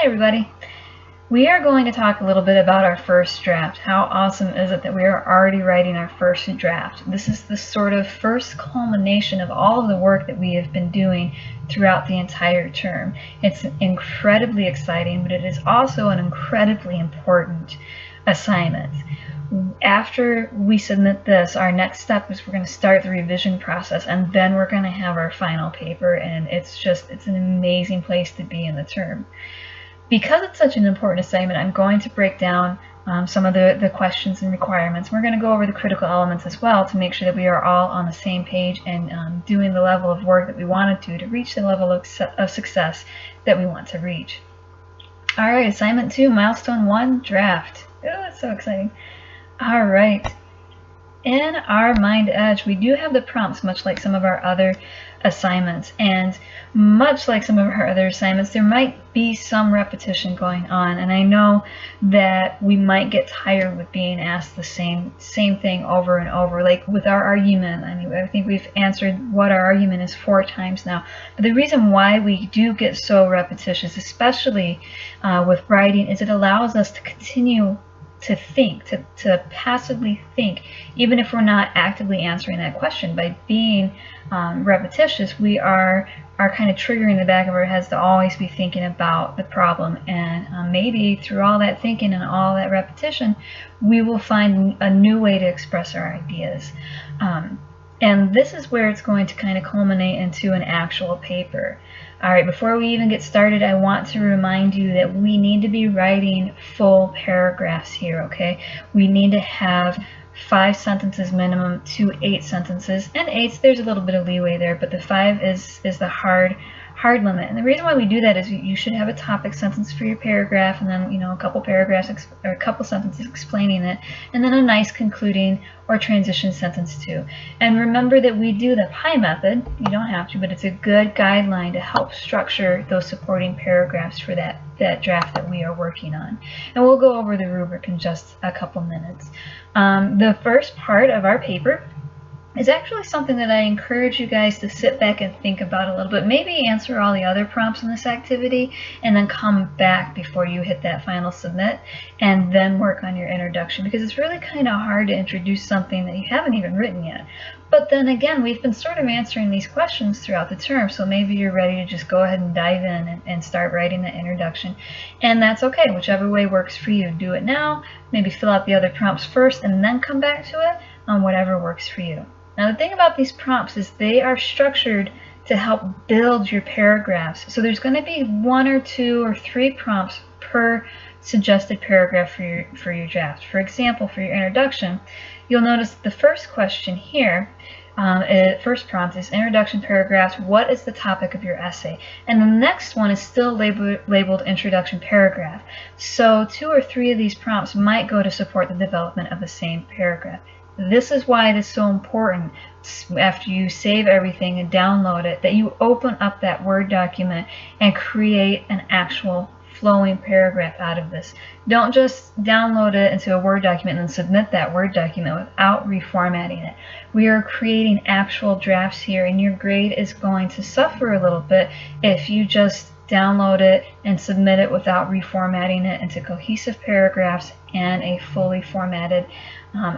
Hi everybody. We are going to talk a little bit about our first draft. How awesome is it that we are already writing our first draft? This is the sort of first culmination of all of the work that we have been doing throughout the entire term. It's incredibly exciting, but it is also an incredibly important assignment. After we submit this, our next step is we're going to start the revision process, and then we're going to have our final paper, and it's an amazing place to be in the term. Because it's such an important assignment, I'm going to break down some of the questions and requirements. We're going to go over the critical elements as well to make sure that we are all on the same page and doing the level of work that we want to reach the level of success that we want to reach. All right, assignment 2, milestone 1, draft. Oh, that's so exciting. All right. In our MindEdge, we do have the prompts, much like some of our other assignments, and much like some of our other assignments, there might be some repetition going on, and I know that we might get tired with being asked the same thing over and over, like with our argument. I mean, I think we've answered what our argument is 4 times now, but the reason why we do get so repetitious, especially with writing, is it allows us to continue to think, to passively think, even if we're not actively answering that question. By being repetitious, we are kind of triggering the back of our heads to always be thinking about the problem, and maybe through all that thinking and all that repetition, we will find a new way to express our ideas. And this is where it's going to kind of culminate into an actual paper. All right, before we even get started, I want to remind you that we need to be writing full paragraphs here, okay? We need to have 5 sentences minimum to 8 sentences, and 8, there's a little bit of leeway there, but the 5 is the hard limit. And the reason why we do that is you should have a topic sentence for your paragraph, and then a couple paragraphs or a couple sentences explaining it, and then a nice concluding or transition sentence too. And remember that we do the PIE method. You don't have to, but it's a good guideline to help structure those supporting paragraphs for that draft that we are working on. And we'll go over the rubric in just a couple minutes. The first part of our paper is actually something that I encourage you guys to sit back and think about a little bit. Maybe answer all the other prompts in this activity and then come back before you hit that final submit and then work on your introduction, because it's really kind of hard to introduce something that you haven't even written yet. But then again, we've been sort of answering these questions throughout the term, so maybe you're ready to just go ahead and dive in and start writing the introduction. And that's okay, whichever way works for you. Do it now, maybe fill out the other prompts first and then come back to it, on whatever works for you. Now the thing about these prompts is they are structured to help build your paragraphs. So there's going to be 1 or 2 or 3 prompts per suggested paragraph for your draft. For example, for your introduction, you'll notice the first question here, first prompt is introduction paragraphs, what is the topic of your essay? And the next one is still labeled introduction paragraph. So 2 or 3 of these prompts might go to support the development of the same paragraph. This is why it is so important, after you save everything and download it, that you open up that Word document and create an actual flowing paragraph out of this. Don't just download it into a Word document and then submit that Word document without reformatting it. We are creating actual drafts here, and your grade is going to suffer a little bit if you just download it and submit it without reformatting it into cohesive paragraphs and a fully formatted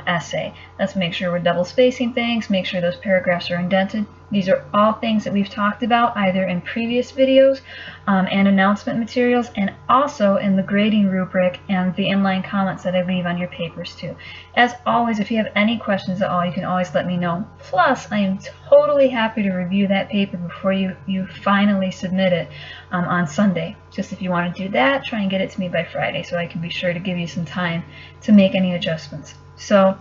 essay. Let's make sure we're double spacing things, make sure those paragraphs are indented. These are all things that we've talked about either in previous videos and announcement materials, and also in the grading rubric and the inline comments that I leave on your papers too. As always, if you have any questions at all, you can always let me know. Plus, I am totally happy to review that paper before you finally submit it on Sunday. Just if you want to do that, try and get it to me by Friday so I can be sure to give you some time to make any adjustments. So,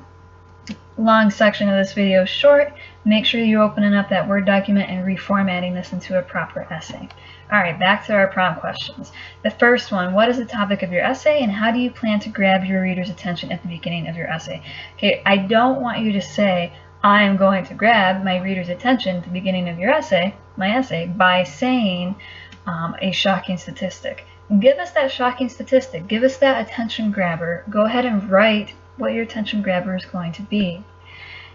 long section of this video is short. Make sure you're opening up that Word document and reformatting this into a proper essay. Alright, back to our prompt questions. The first one, what is the topic of your essay and how do you plan to grab your reader's attention at the beginning of your essay? Okay, I don't want you to say, I am going to grab my reader's attention at the beginning of your essay, my essay, by saying a shocking statistic. Give us that shocking statistic. Give us that attention grabber. Go ahead and write what your attention grabber is going to be.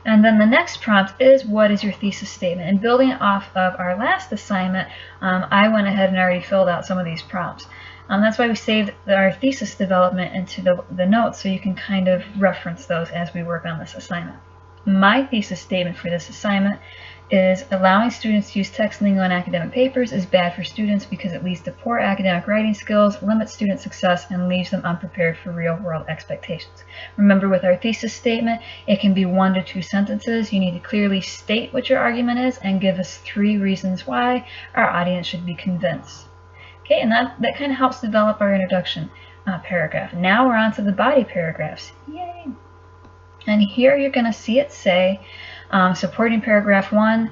And then the next prompt is, what is your thesis statement? And building off of our last assignment, I went ahead and already filled out some of these prompts. That's why we saved our thesis development into the notes, so you can kind of reference those as we work on this assignment. My thesis statement for this assignment is, allowing students to use text lingo in academic papers is bad for students because it leads to poor academic writing skills, limits student success, and leaves them unprepared for real-world expectations. Remember, with our thesis statement, it can be 1 to 2 sentences. You need to clearly state what your argument is and give us 3 reasons why our audience should be convinced. Okay, and that kind of helps develop our introduction paragraph. Now we're on to the body paragraphs. Yay! And here you're going to see it say, supporting paragraph 1,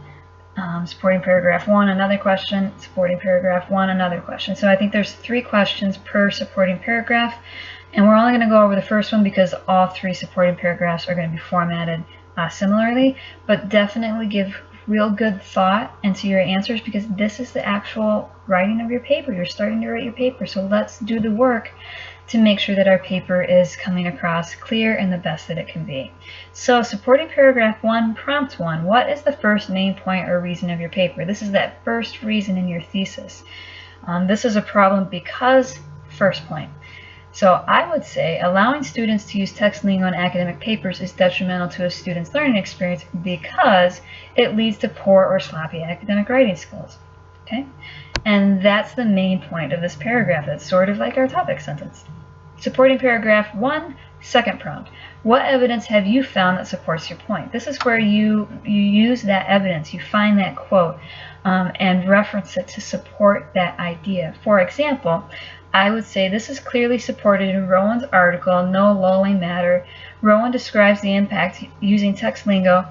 supporting paragraph 1, another question, supporting paragraph 1, another question. So I think there's 3 questions per supporting paragraph, and we're only going to go over the first one because all 3 supporting paragraphs are going to be formatted similarly, but definitely give real good thought into your answers because this is the actual writing of your paper. You're starting to write your paper, so let's do the work to make sure that our paper is coming across clear and the best that it can be. So supporting paragraph 1, prompt 1, what is the first main point or reason of your paper? This is that first reason in your thesis. This is a problem because, first point. So I would say allowing students to use text lingo in academic papers is detrimental to a student's learning experience because it leads to poor or sloppy academic writing skills. Okay? And that's the main point of this paragraph. It's sort of like our topic sentence. Supporting paragraph 1, second prompt. What evidence have you found that supports your point? This is where you use that evidence, you find that quote, and reference it to support that idea. For example, I would say this is clearly supported in Rowan's article, No Lulling Matter. Rowan describes the impact of using text lingo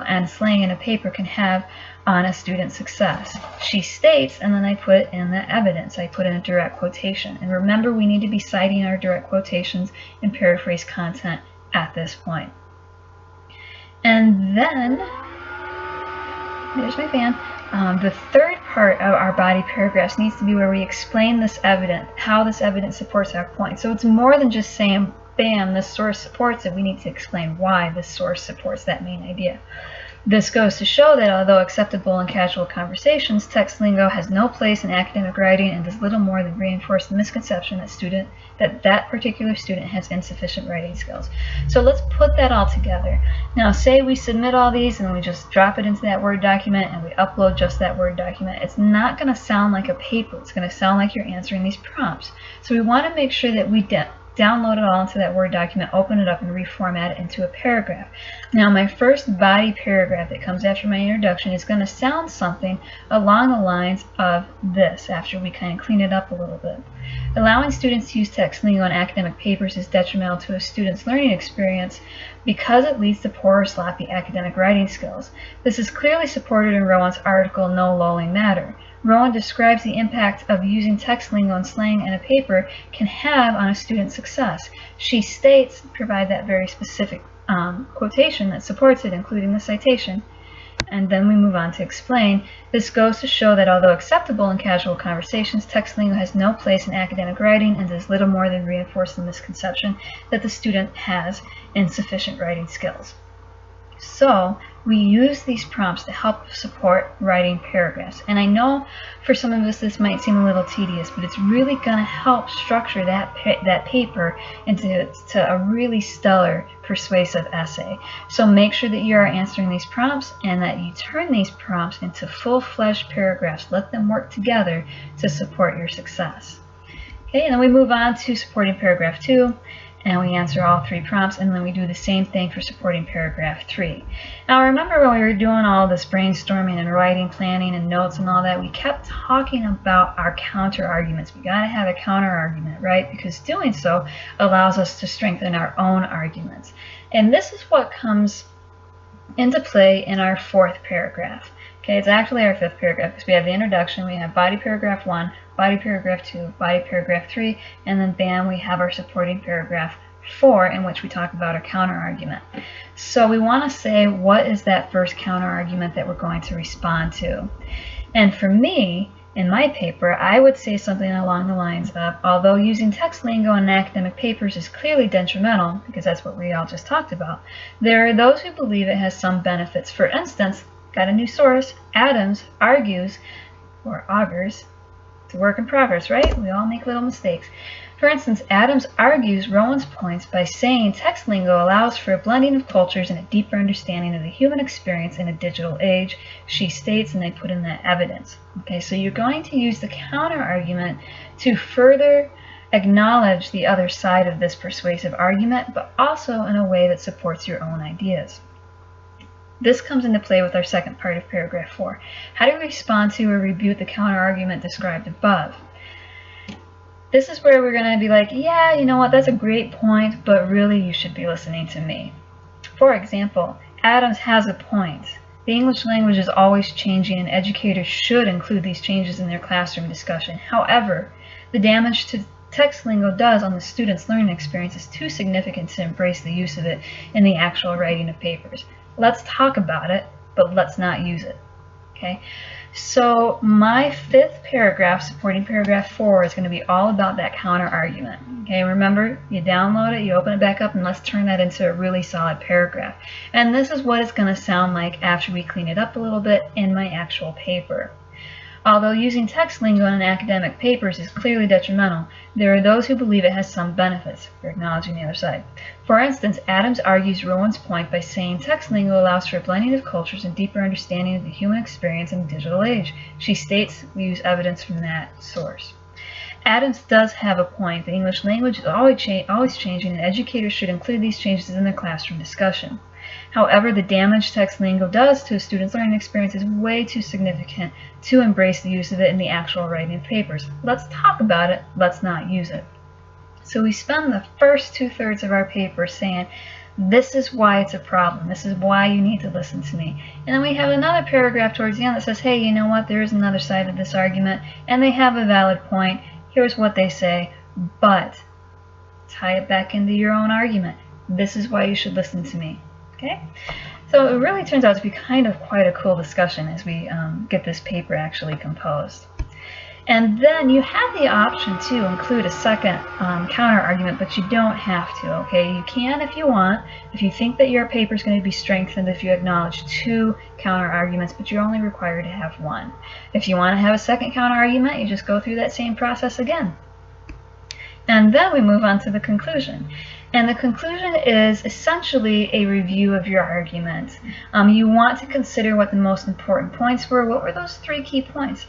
and slang in a paper can have on a student's success. She states, and then I put in the evidence. I put in a direct quotation. And remember, we need to be citing our direct quotations and paraphrase content at this point. And then, there's my fan. The third part of our body paragraphs needs to be where we explain this evidence, how this evidence supports our point. So it's more than just saying, bam, this source supports it. We need to explain why this source supports that main idea. This goes to show that although acceptable in casual conversations, text lingo has no place in academic writing and does little more than reinforce the misconception that particular student has insufficient writing skills. So let's put that all together. Now say we submit all these and we just drop it into that Word document and we upload just that Word document. It's not going to sound like a paper. It's going to sound like you're answering these prompts. So we want to make sure that we download it all into that Word document, open it up, and reformat it into a paragraph. Now, my first body paragraph that comes after my introduction is going to sound something along the lines of this after we kind of clean it up a little bit. Allowing students to use text lingo in academic papers is detrimental to a student's learning experience because it leads to poor or sloppy academic writing skills. This is clearly supported in Rowan's article, No Lulling Matter. Rowan describes the impact of using text lingo and slang in a paper can have on a student's success. She states, provide that very specific quotation that supports it, including the citation. And then we move on to explain. This goes to show that although acceptable in casual conversations, text lingo has no place in academic writing and does little more than reinforce the misconception that the student has insufficient writing skills. So we use these prompts to help support writing paragraphs. And I know for some of us this might seem a little tedious, but it's really going to help structure that paper into a really stellar, persuasive essay. So make sure that you are answering these prompts and that you turn these prompts into full-fledged paragraphs. Let them work together to support your success. Okay, and then we move on to supporting paragraph 2. And we answer all 3 prompts, and then we do the same thing for supporting paragraph 3. Now remember when we were doing all this brainstorming and writing, planning, and notes and all that, we kept talking about our counter arguments. We got to have a counter argument, right? Because doing so allows us to strengthen our own arguments. And this is what comes into play in our 4th paragraph. Okay, it's actually our 5th paragraph because we have the introduction, we have body paragraph 1, body paragraph 2, body paragraph 3, and then bam, we have our supporting paragraph 4 in which we talk about our counter argument. So we want to say, what is that first counter argument that we're going to respond to? And for me, in my paper, I would say something along the lines of, although using text lingo in academic papers is clearly detrimental, because that's what we all just talked about, there are those who believe it has some benefits. For instance, got a new source, Adams argues, or augurs, it's a work in progress, right? We all make little mistakes. For instance, Adams argues Rowan's points by saying text lingo allows for a blending of cultures and a deeper understanding of the human experience in a digital age. She states, and they put in that evidence. Okay, so you're going to use the counter argument to further acknowledge the other side of this persuasive argument, but also in a way that supports your own ideas. This comes into play with our second part of paragraph 4. How do we respond to or rebut the counter argument described above? This is where we're going to be like, yeah, you know what, that's a great point, but really you should be listening to me. For example, Adams has a point. The English language is always changing, and educators should include these changes in their classroom discussion. However, the damage to text lingo does on the student's learning experience is too significant to embrace the use of it in the actual writing of papers. Let's talk about it, but let's not use it. Okay? So my fifth paragraph, supporting paragraph 4, is going to be all about that counter argument. Okay, remember, you download it, you open it back up, and let's turn that into a really solid paragraph. And this is what it's going to sound like after we clean it up a little bit in my actual paper. Although using text lingo in academic papers is clearly detrimental, there are those who believe it has some benefits. We're acknowledging the other side. For instance, Adams argues Rowan's point by saying text lingo allows for a blending of cultures and deeper understanding of the human experience in the digital age. She states we use evidence from that source. Adams does have a point. The English language is always changing, and educators should include these changes in their classroom discussion. However, the damage text lingo does to a student's learning experience is way too significant to embrace the use of it in the actual writing of papers. Let's talk about it, let's not use it. So we spend the first 2/3 of our paper saying, this is why it's a problem, this is why you need to listen to me. And then we have another paragraph towards the end that says, hey, you know what, there is another side of this argument, and they have a valid point, here's what they say, but tie it back into your own argument. This is why you should listen to me. Okay, so it really turns out to be kind of quite a cool discussion as we get this paper actually composed. And then you have the option to include a second counter argument, but you don't have to. Okay, you can if you want, if you think that your paper is going to be strengthened if you acknowledge 2 counter arguments, but you're only required to have 1. If you want to have a second counter argument, you just go through that same process again. And then we move on to the conclusion. And the conclusion is essentially a review of your argument. You want to consider what the most important points were. What were those 3 key points?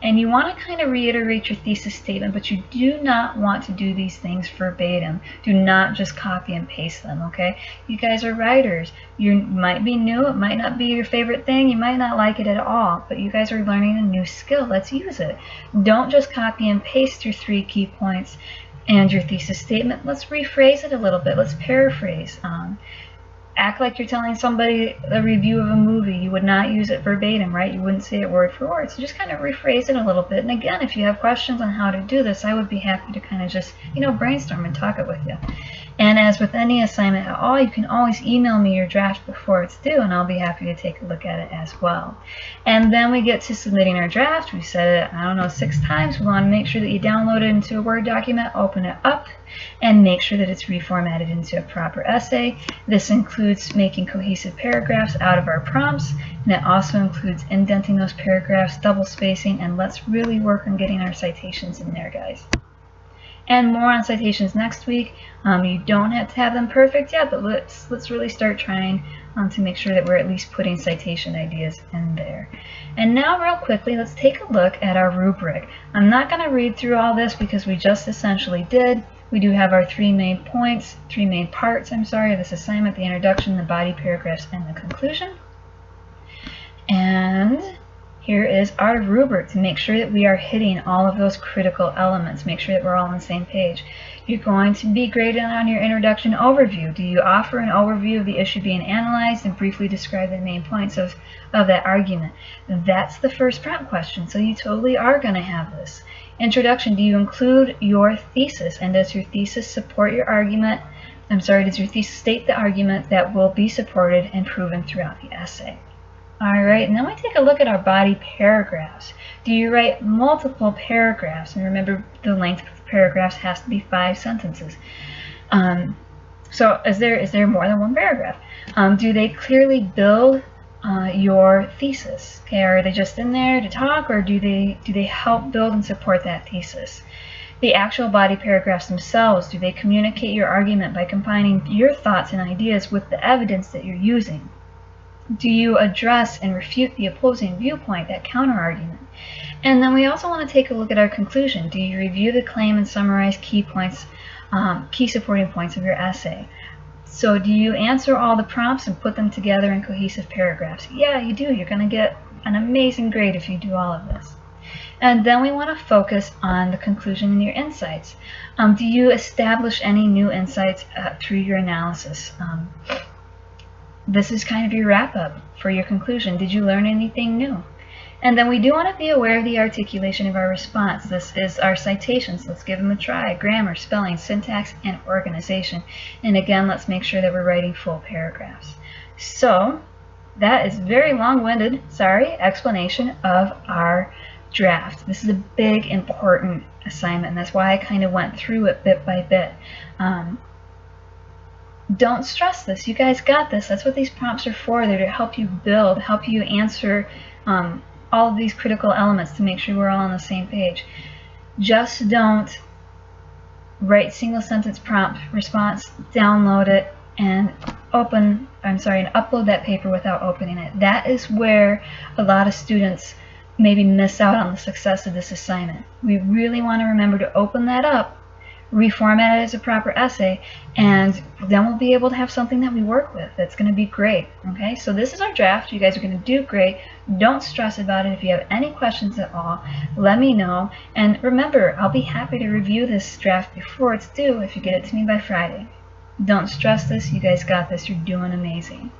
And you want to kind of reiterate your thesis statement, but you do not want to do these things verbatim. Do not just copy and paste them, okay? You guys are writers. You might be new. It might not be your favorite thing. You might not like it at all, but you guys are learning a new skill. Let's use it. Don't just copy and paste your 3 key points and your thesis statement. Let's rephrase it a little bit. Let's paraphrase. Act like you're telling somebody a review of a movie. You would not use it verbatim, right? You wouldn't say it word for word. So just kind of rephrase it a little bit. And again, if you have questions on how to do this, I would be happy to kind of just, brainstorm and talk it with you. And as with any assignment at all, you can always email me your draft before it's due, and I'll be happy to take a look at it as well. And then we get to submitting our draft. We said it, 6 times. We want to make sure that you download it into a Word document, open it up, and make sure that it's reformatted into a proper essay. This includes making cohesive paragraphs out of our prompts, and it also includes indenting those paragraphs, double spacing, and let's really work on getting our citations in there, guys. And more on citations next week. You don't have to have them perfect yet, but let's really start trying to make sure that we're at least putting citation ideas in there. And now real quickly, let's take a look at our rubric. I'm not going to read through all this because we just essentially did. We do have our 3 main points, 3 main parts, of this assignment: the introduction, the body paragraphs, and the conclusion. And here is our rubric to make sure that we are hitting all of those critical elements, make sure that we're all on the same page. You're going to be graded on your introduction overview. Do you offer an overview of the issue being analyzed and briefly describe the main points of that argument? That's the first prompt question, so you totally are going to have this. Introduction, do you include your thesis, and does your thesis support your argument? Does your thesis state the argument that will be supported and proven throughout the essay? Alright, and then we take a look at our body paragraphs. Do you write multiple paragraphs? And remember, the length of paragraphs has to be 5 sentences. So is there more than one paragraph? Do they clearly build your thesis? Okay, are they just in there to talk, or do they help build and support that thesis? The actual body paragraphs themselves, do they communicate your argument by combining your thoughts and ideas with the evidence that you're using? Do you address and refute the opposing viewpoint, that counter-argument? And then we also want to take a look at our conclusion. Do you review the claim and summarize key points, key supporting points of your essay? So do you answer all the prompts and put them together in cohesive paragraphs? Yeah, you do. You're going to get an amazing grade if you do all of this. And then we want to focus on the conclusion and your insights. Do you establish any new insights through your analysis? This is kind of your wrap-up for your conclusion. Did you learn anything new? And then we do want to be aware of the articulation of our response. This is our citations. Let's give them a try. Grammar, spelling, syntax, and organization. And again, let's make sure that we're writing full paragraphs. So that is very long-winded, explanation of our draft. This is a big, important assignment, and that's why I kind of went through it bit by bit. Don't stress this. You guys got this. That's what these prompts are for. They're to help you build, help you answer all of these critical elements to make sure we're all on the same page. Just don't write single sentence prompt response, download it, and upload that paper without opening it. That is where a lot of students maybe miss out on the success of this assignment. We really want to remember to open that up, reformat it as a proper essay, and then we'll be able to have something that we work with that's going to be great. Okay, so this is our draft. You guys are going to do great. Don't stress about it. If you have any questions at all, let me know. And remember, I'll be happy to review this draft before it's due if you get it to me by Friday. Don't stress this. You guys got this. You're doing amazing.